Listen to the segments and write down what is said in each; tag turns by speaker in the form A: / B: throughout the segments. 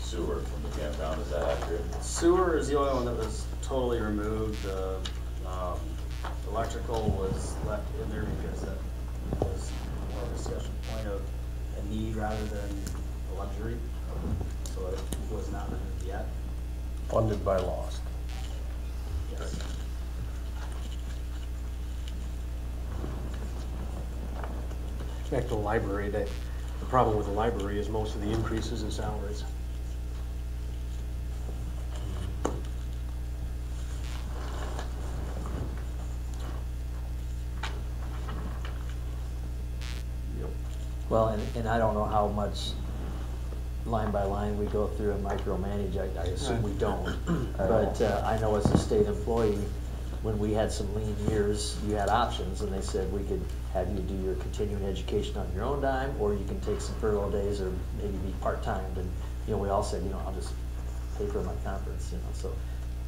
A: sewer from the campground, is that accurate?
B: Sewer is the only one that was totally removed. The electrical was left in there because that was more of a discussion point of a need rather than a luxury. So it was not removed yet.
C: Funded by lost.
B: Yes.
D: Back to the library, the problem with the library is most of the increases in salaries.
E: Well, and I don't know how much line by line we go through and micromanage. I assume we don't. But I know as a state employee, when we had some lean years, you had options, and they said we could have you do your continuing education on your own dime, or you can take some furlough days, or maybe be part-timed. And we all said, I'll just pay for my conference. So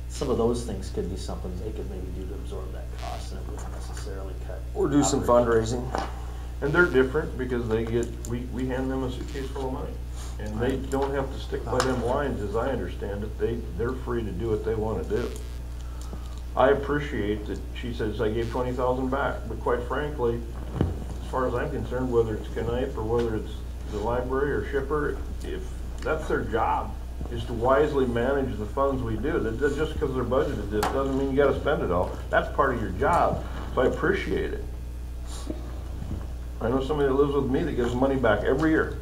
E: some of those things could be something they could maybe do to absorb that cost, and it wouldn't necessarily cut.
C: Or do some fundraising.
F: And they're different because they get, we hand them a suitcase full of money. And they don't have to stick by them lines, as I understand it. They're free to do what they want to do. I appreciate that she says I gave 20,000 back, but quite frankly, as far as I'm concerned, whether it's Knipe or whether it's the library or Shipper, if that's their job, is to wisely manage the funds we do. That just because they're budgeted this doesn't mean you got to spend it all. That's part of your job, so I appreciate it. I know somebody that lives with me that gives money back every year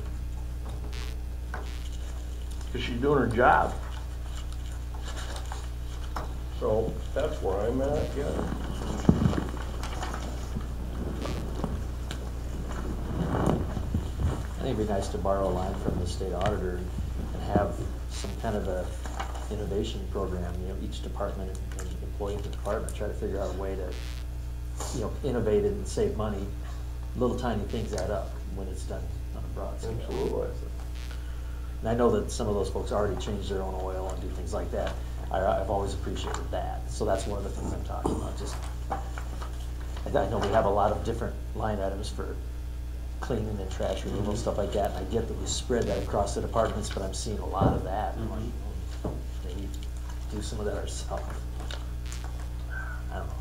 F: because she's doing her job. So that's where I'm at, yeah.
E: I think it'd be nice to borrow a line from the state auditor and have some kind of a innovation program. Each department and employee in the department try to figure out a way to, innovate and save money. Little tiny things add up when it's done on a broad scale.
F: Absolutely.
E: And I know that some of those folks already change their own oil and do things like that. I've always appreciated that. So that's one of the things I'm talking about. Just, I know we have a lot of different line items for cleaning and trash removal, stuff like that. And I get that we spread that across the departments, but I'm seeing a lot of that. Maybe do some of that ourselves. I don't know.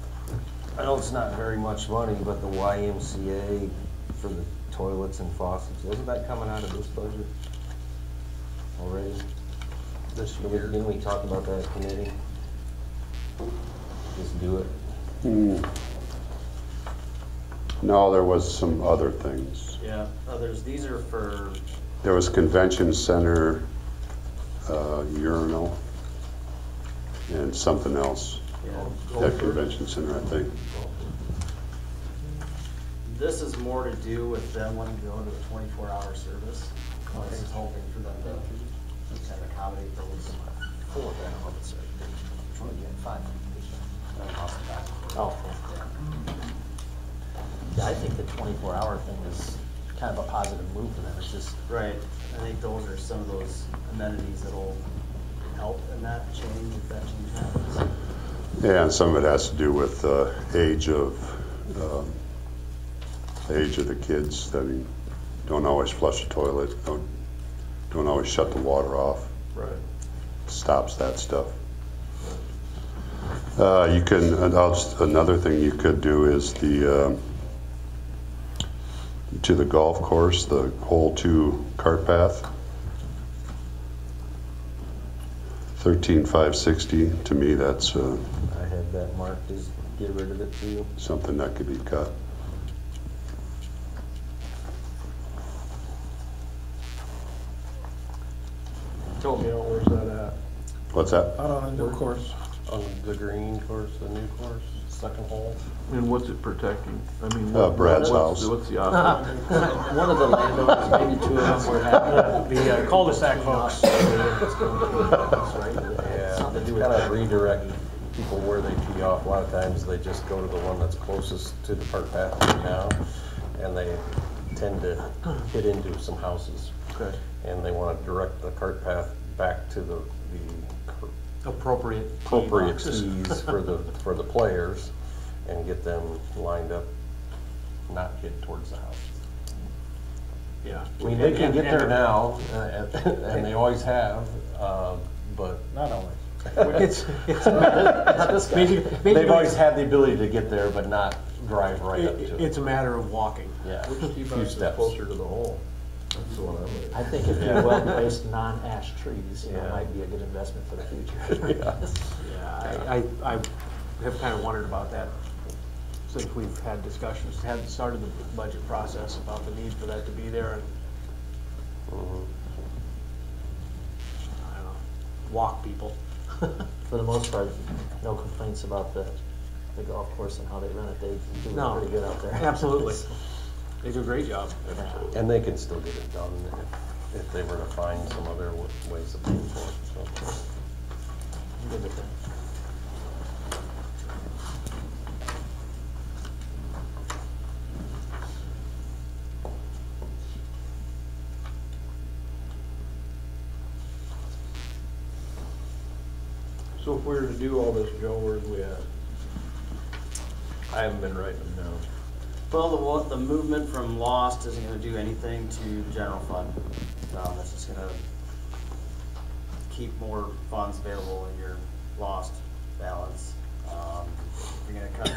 C: I know it's not very much money, but the YMCA for the toilets and faucets, wasn't that coming out of this budget already? This year? Didn't we talk about that at committee? Just do it.
G: No, there was some other things.
B: Yeah, others. These are for.
G: There was convention center, urinal, and something else.
B: Yeah.
G: At convention center, I think.
B: This is more to do with them wanting to go to a 24-hour service. This is hoping for them to kind of accommodate those.
E: Four, I don't know if it's five. Oh, yeah, I think the 24-hour thing is kind of a positive move for them. It's just
B: Right. I think those are some of those amenities that'll help in that change if that change happens.
G: Yeah, and some of it has to do with age of the kids. I mean, don't always flush the toilet. Don't always shut the water off.
F: Right.
G: Stops that stuff. You can. Another thing you could do is to the golf course, the hole 2 cart path. 13,560. To me, that's
C: I had that marked as get rid of it too.
G: something that could be cut.
F: Tell me, where's that at?
G: What's that?
D: On a new course.
C: On the green course, the new course, second hole.
F: And what's it protecting? I mean,
G: Brad's
F: what's,
G: house.
F: what's the option?
E: one of the landowners, maybe two of them, were having
D: The cul-de-sac folks.
C: Yeah,
E: something to do with
C: kind of
E: that.
C: redirect people where they tee off. A lot of times they just go to the one that's closest to the cart path right now, and they tend to hit into some houses.
F: Okay.
C: And they want to direct the cart path back to the
D: Appropriate.
C: appropriate
D: boxes.
C: tees for the players, and get them lined up, not hit towards the house.
D: Yeah.
C: I mean, they can get there now, and they always have.
H: but
D: Not always. It's
H: they've always had the ability to get there, but not drive right up to it.
D: It's a matter of walking.
H: Yeah,
F: Which
H: a
F: keep
H: few
F: us
H: steps.
F: closer to the hole. That's the one I'm
E: I
F: gonna.
E: think if you well-placed non-ash trees, it
H: Yeah.
E: might be a good investment for the future.
D: Yeah, I have kind of wondered about that since we've had discussions, had started the budget process about the need for that to be there and
H: Mhm.
D: I don't know, walk people.
E: For the most part, no complaints about the golf course and how they run it. They do
D: No.
E: pretty good out there.
D: Absolutely. They do a great job.
H: And they can still get it done if they were to find some other ways of paying for it, so.
E: I'm good with that.
F: So if we were to do all this, Joe, where's we at? I haven't been writing them down.
B: Well, the movement from lost isn't gonna do anything to the general fund. It's just gonna keep more funds available in your lost balance. You're gonna cut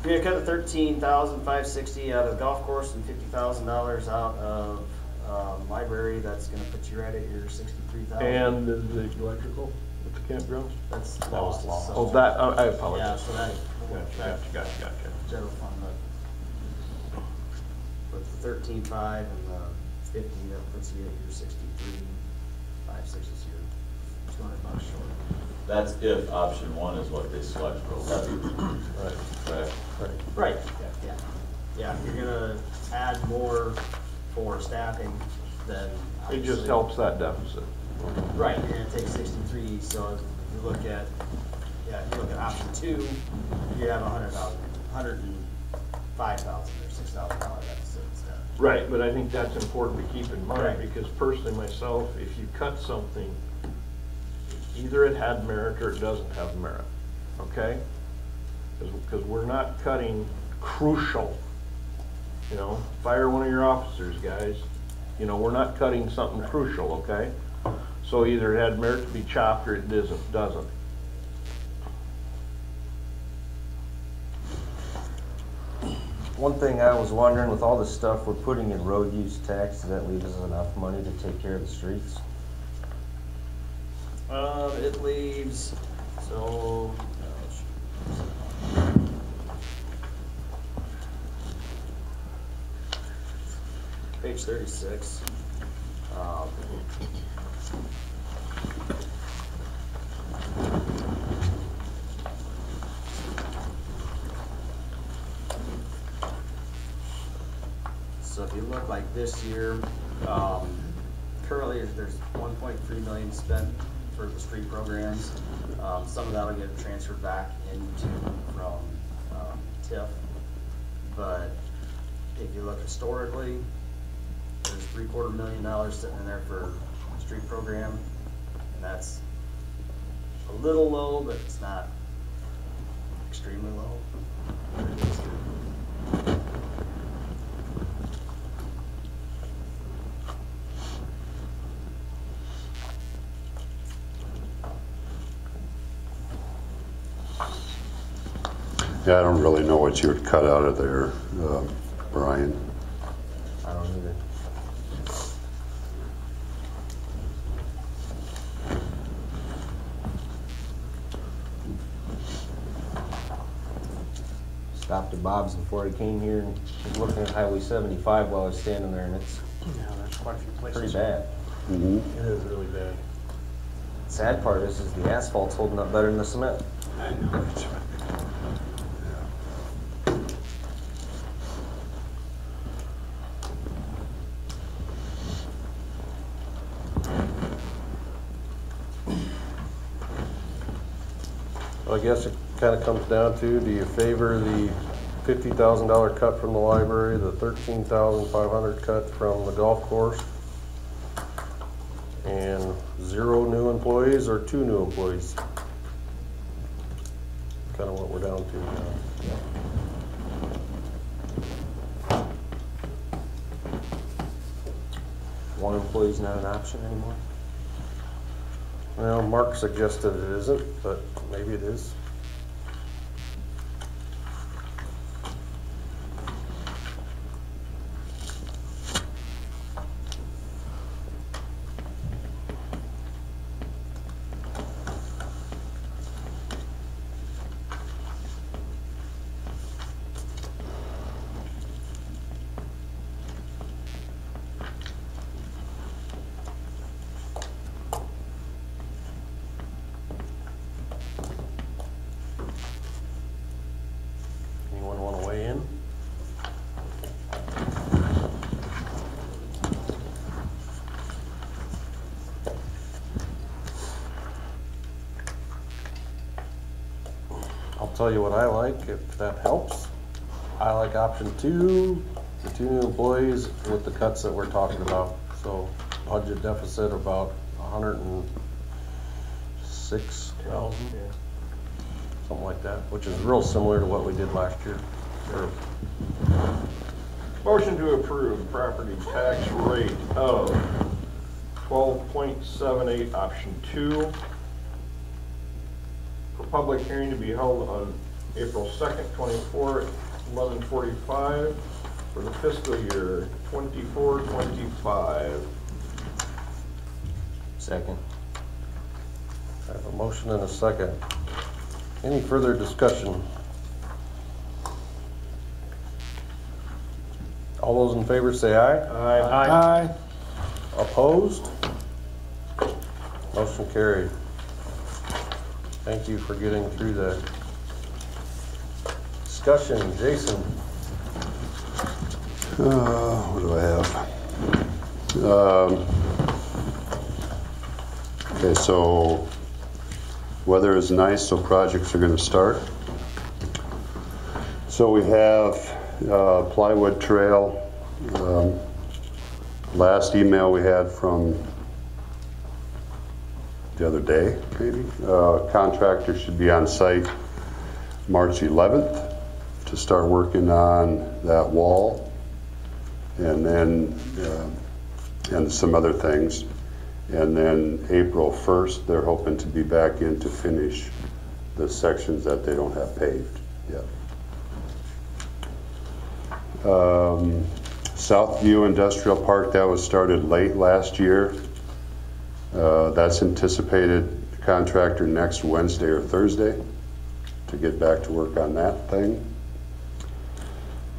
B: you're gonna cut the $13,560 out of the golf course and $50,000 out of, library. That's gonna put you right at your 63,000.
F: And the electrical at the campground?
B: That's
H: was
B: lost.
H: lost.
B: so-
F: Oh, that, I
B: Yeah,
F: apologize.
B: so that.
F: Gotcha.
B: General fund, but with the 13.5 and the 50, that puts you at your 63,560, so you're $200 short.
A: That's if option one is what they select for levy.
H: Right.
A: Correct.
B: Right. Yeah. Yeah, if you're gonna add more for staffing, then.
F: It just
B: obviously-
F: helps that deficit.
B: Right, you're gonna take 63, so if you look at, option two, you have 105,000 or $6,000 deficit instead.
F: Right, but I think that's important to keep in mind,
B: Right.
F: because personally myself, if you cut something, either it had merit or it doesn't have merit, okay? Because we're not cutting crucial, fire one of your officers, guys. We're not cutting something crucial, okay? So either it had merit to be chopped or it doesn't.
C: One thing I was wondering, with all the stuff we're putting in road use tax, does that leave us enough money to take care of the streets?
B: It leaves, so. Page 36. So if you look like this year, currently there's 1.3 million spent for the street programs. Some of that will get transferred back into from TIF. But if you look historically, there's $750,000 sitting in there for street program, and that's a little low, but it's not extremely low.
G: Yeah, I don't really know what you would cut out of there, Brian.
C: I don't either. Stopped at Bob's before I came here and was looking at Highway 75 while I was standing there, and it's
D: Yeah, there's quite a few places.
C: pretty bad.
G: Mhm.
H: It is really bad.
C: Sad part is the asphalt's holding up better than the cement.
H: Well, I guess it kind of comes down to, do you favor the $50,000 cut from the library, the $13,500 cut from the golf course, and 0 new employees or 2 new employees? Kind of what we're down to now.
C: one employee's not an option anymore?
H: Well, Mark suggested it isn't, but maybe it is. Anyone want to weigh in? I'll tell you what I like, if that helps. I like option 2, the 2 new employees with the cuts that we're talking about. So budget deficit about 106,000. Something like that, which is real similar to what we did last year. Or
F: Motion to approve property tax rate of 12.78, option 2. For public hearing to be held on April 2nd, 24, 11:45 for the fiscal year 24-25.
C: Second.
H: I have a motion and a second. Any further discussion? All those in favor say aye.
F: Aye.
H: Opposed? Motion carried. Thank you for getting through that. Discussion, Jason.
G: What do I have? Okay, so weather is nice, so projects are going to start. So we have Plywood Trail. Last email we had from the other day, maybe. Contractor should be on site March 11th to start working on that wall, and then and some other things. And then April 1st, they're hoping to be back in to finish the sections that they don't have paved yet. Southview Industrial Park, that was started late last year. That's anticipated contractor next Wednesday or Thursday to get back to work on that thing.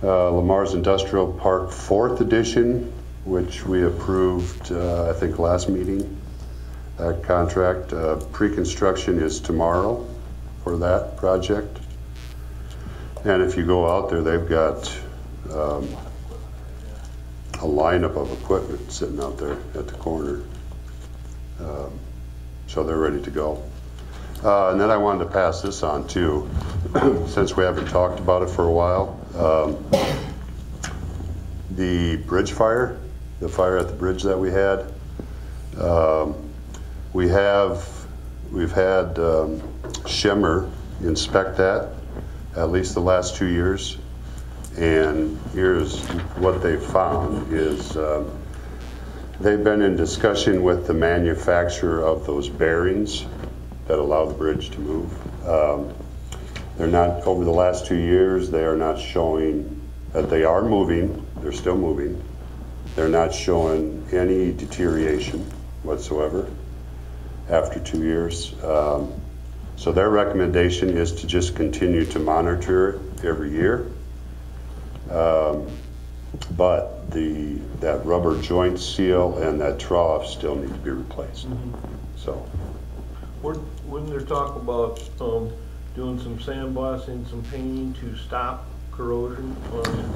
G: Lamar's Industrial Park 4th edition, which we approved, I think last meeting. That contract, pre-construction is tomorrow for that project. And if you go out there, they've got a lineup of equipment sitting out there at the corner. So they're ready to go. And then I wanted to pass this on too, since we haven't talked about it for a while. The bridge fire, the fire at the bridge that we had. We've had Shimmer inspect that at least the last 2 years. And here's what they found is they've been in discussion with the manufacturer of those bearings that allow the bridge to move. They're not, over the last 2 years, they are not showing that they are moving. They're still moving. They're not showing any deterioration whatsoever after 2 years. So their recommendation is to just continue to monitor it every year. But that rubber joint seal and that trough still need to be replaced. So.
F: Wouldn't there talk about doing some sandblasting, some painting to stop corrosion?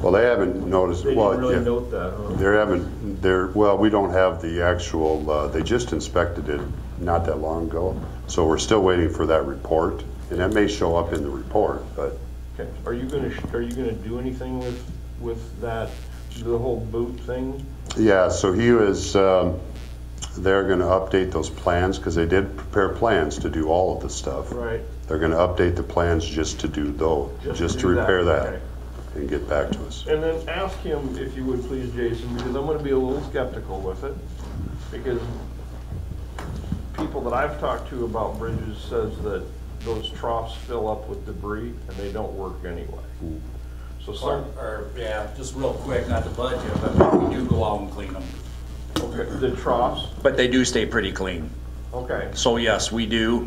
G: Well, they haven't noticed.
F: They
G: Well,
F: didn't really
G: yeah,
F: note that, huh?
G: Well, we don't have the actual. They just inspected it not that long ago, so we're still waiting for that report, and that may show up in the report. But
F: Okay. Are you gonna do anything with that, the whole boot thing?
G: yeah, so he was. They're going to update those plans because they did prepare plans to do all of the stuff.
F: Right.
G: They're going to update the plans just to do those, just to
F: do
G: repair that,
F: okay.
G: and get back to us.
F: And then ask him, if you would please, Jason, because I'm gonna be a little skeptical with it. Because people that I've talked to about bridges says that those troughs fill up with debris and they don't work anyway. So some,
I: Yeah, just real quick, not to budget, but we do go out and clean them.
F: okay, the troughs,
I: But they do stay pretty clean.
F: okay.
I: So yes, we do,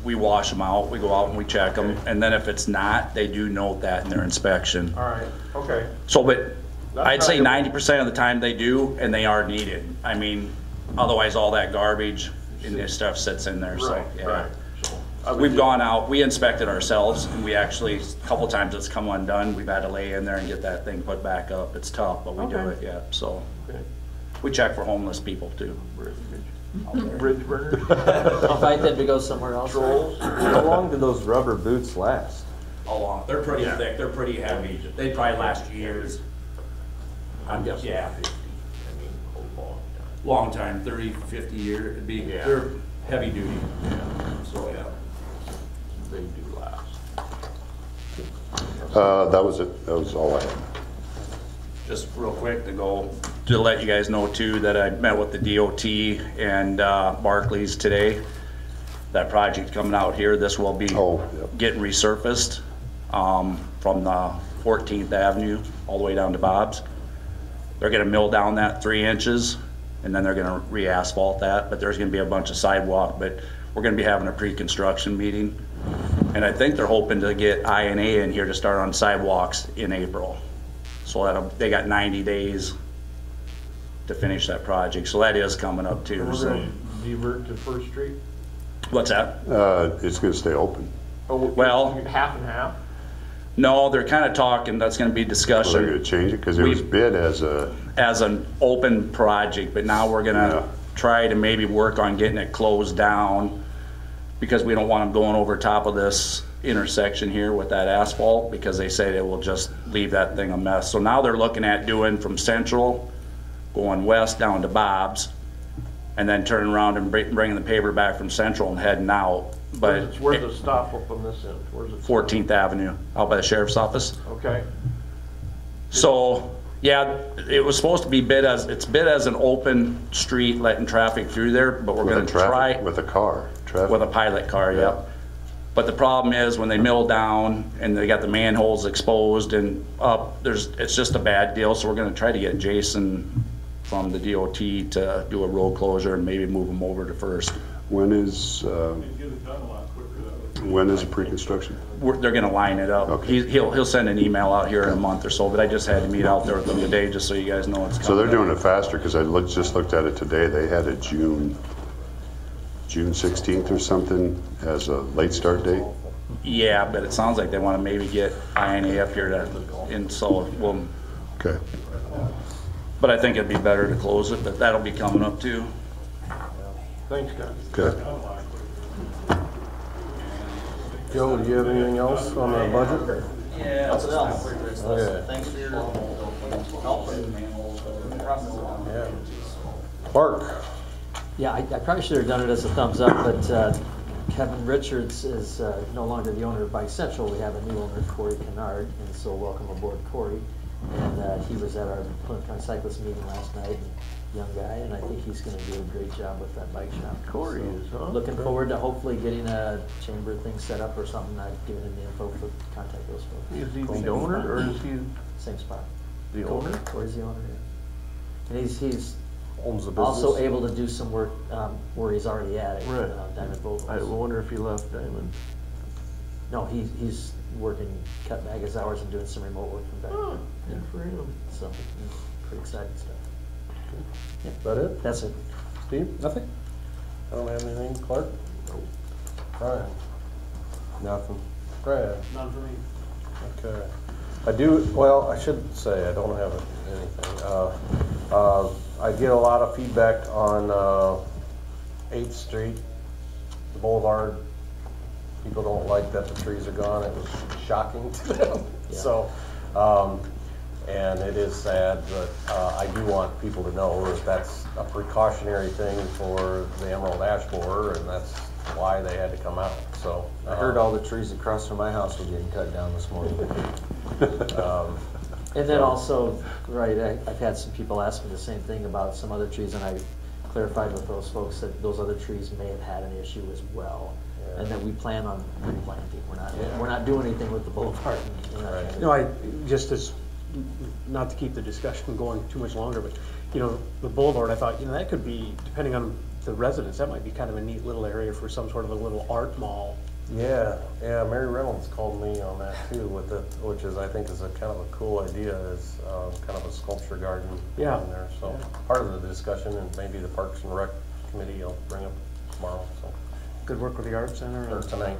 I: we wash them out, we go out and we check them, and then if it's not, they do note that in their inspection.
F: All right, okay.
I: So, but
F: That's
I: I'd say
F: not-
I: 90% of the time they do, and they are needed. I mean, otherwise all that garbage and this stuff sits in there, so,
F: Right,
I: yeah.
F: right. So, I would
I: We've
F: just-
I: gone out, we inspected ourselves, and we actually, a couple times it's come undone, we've had to lay in there and get that thing put back up. It's tough, but we do
F: Okay.
I: it, yeah, so.
F: Okay.
I: We check for homeless people too.
F: Bridge burners,
E: Invite them to go somewhere else.
F: trolls.
C: How long do those rubber boots last?
I: Along, they're pretty thick, they're pretty heavy, they probably last years.
F: I'm guessing
I: Yeah.
F: 50. I mean, a long time.
I: Long time, 30, 50 years, it'd be,
F: Yeah.
I: they're heavy duty, so, yeah.
F: They do last.
G: That was it. That was all I had.
I: Just real quick to let you guys know too, that I met with the DOT and Barclays today. That project coming out here, this will be
G: Oh, yep.
I: getting resurfaced from the 14th Avenue all the way down to Bob's. They're gonna mill down that 3 inches and then they're gonna re-asphalt that, but there's gonna be a bunch of sidewalk, but we're gonna be having a pre-construction meeting. And I think they're hoping to get INA in here to start on sidewalks in April. So they got 90 days to finish that project, so that is coming up too,
F: We're
I: so.
F: gonna divert to First Street?
I: What's that?
G: It's gonna stay open.
F: Oh,
I: Well-
F: half and half?
I: No, they're kinda talking, that's gonna be
G: Well, they're gonna
I: discussion
G: change it because it was bid as a,
I: as an open project, but now we're
G: Yeah.
I: gonna try to maybe work on getting it closed down because we don't want them going over top of this intersection here with that asphalt, because they say they will just leave that thing a mess. So now they're looking at doing from Central, going west down to Bob's, and then turning around and bringing the paver back from Central and heading out. But
F: Where's the stop up on this end? Where's it?
I: 14th Avenue, out by the sheriff's office.
F: Okay,
I: So, yeah, it was supposed to be it's bid as an open street, letting traffic through there, but we're
G: with
I: gonna
G: a traffic,
I: try
G: with a car, traffic.
I: with a pilot car, yep. But the problem is when they mill down and they got the manholes exposed and up, it's just a bad deal, so we're gonna try to get Jason from the DOT to do a road closure and maybe move them over to First.
G: When is pre-construction?
I: They're gonna line it up.
G: Okay.
I: He'll send an email out here in a month or so, but I just had to meet out there with them today, just so you guys know it's coming.
G: So they're doing it faster because just looked at it today. They had a June 16th or something as a late start date.
I: Yeah, but it sounds like they wanna maybe get INA up here and so we'll,
G: Okay.
I: but I think it'd be better to close it, but that'll be coming up too.
F: thanks, guys.
G: Okay.
H: Joe, do you have anything else on the budget?
B: Yeah, nothing else.
H: Okay.
B: Thanks for your help and process.
H: Yeah. Mark?
E: Yeah, I probably should have done it as a thumbs up, but Kevin Richards is no longer the owner of Bike Central. We have a new owner, Corey Kennard, and so welcome aboard, Corey. And he was at our Plymouth County Cyclist meeting last night, young guy, and I think he's gonna do a great job with that bike shop.
F: Corey
E: So,
F: is, huh?
E: looking forward to hopefully getting a chamber thing set up or something. I've given him the info for contact those folks.
F: Is he the owner or is he
E: Same spot.
F: the owner?
E: Corey's the owner, yeah. And he's
H: Owns the business.
E: also able to do some work where he's already at it,
F: Right.
E: Diamond Vogels.
F: I wonder if he left Diamond.
E: No, he's working, cutting back his hours and doing some remote work from back.
F: Oh, good for him.
E: So, pretty exciting stuff.
H: Is that it?
E: That's it.
H: Steve? Nothing? I don't have anything. Clark? Brian?
C: Nothing.
H: Brad? None for me. Okay. I do, well, I should say I don't have anything. I get a lot of feedback on 8th Street, the boulevard. People don't like that the trees are gone. It was shocking to them.
E: Yeah.
H: So, and it is sad, but I do want people to know that that's a precautionary thing for the emerald ash borer, and that's why they had to come out. So
C: I heard all the trees across from my house were getting cut down this morning.
E: And then also, right, I've had some people ask me the same thing about some other trees, and I clarified with those folks that those other trees may have had an issue as well. And that we plan on replanting. We're not doing anything with the boulevard. We're not trying to-
D: No, I, just as, not to keep the discussion going too much longer, but, you know, the boulevard, I thought, you know, that could be, depending on the residents, that might be kind of a neat little area for some sort of a little art mall.
H: Yeah, Mary Reynolds called me on that too, with it, which is, I think is a kind of a cool idea, is kind of a sculpture garden
D: Yeah.
H: in there. So part of the discussion, and maybe the Parks and Rec Committee will bring up tomorrow, so,
D: Good work with the art center.
H: or tonight,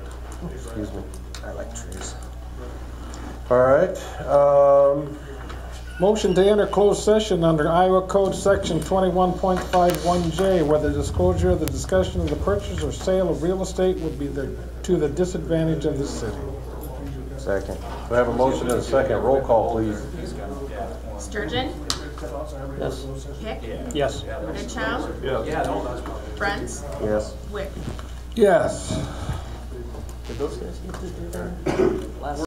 H: excuse me.
C: I like trees.
H: All right,
J: Motion to enter closed session under Iowa Code Section 21.51J, where the disclosure of the discussion of the purchase or sale of real estate would be to the disadvantage of the city.
C: Second.
H: we have a motion and a second. Roll call, please.
K: Sturgeon,
E: Yes.
K: Hick,
D: Yes.
K: Goodchild,
F: Yeah.
K: Bruns,
C: Yes.
K: Wick.
J: Yes.
E: Did those guys get to do that last